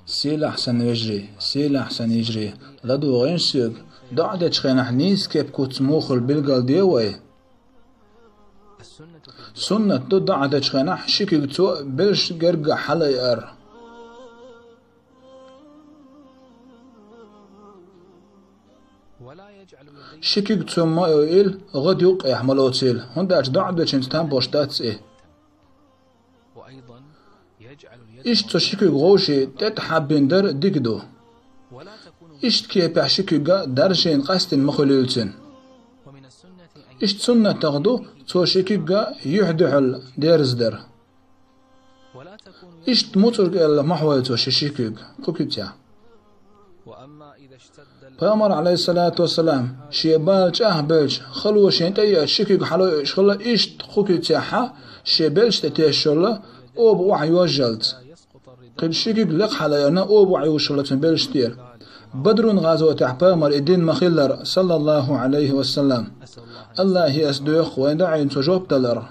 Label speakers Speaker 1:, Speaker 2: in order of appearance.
Speaker 1: سيل أحسن يجري سيل أحسن يجري لدو غين سيق دعدة خينا حنيس كيف كوت موخل بالقال ديوي سنة دو دعدة خينا شكي تو بلش قرق حلي أر شكي تو ما يويل غد يوق يحملو تيل هنداش دعدة چنتان بوشتات إيه إشت شكي غوشي تتحبندر ديكدو إشت كي بحشكي درشين قاستن مخليلتن إشت سنة تغدو تو شكي يحدحل ديرزدر إشت موتر المحوى تو شكي كوكيتيا فأمر عليه الصلاة والسلام شيبالج أهبلج خلو شينتي شكي حلو شخلا إشت كوكيتيا حا شيبالج تتيشولا أوب وعي وجلت قد شكيك لق حلايانا أوب وعي وشلتن بلشتير بدرون غازو تحبامر الدين مخيلر صلى الله عليه وسلم الله يسدوخ ويدعي تجوب تلر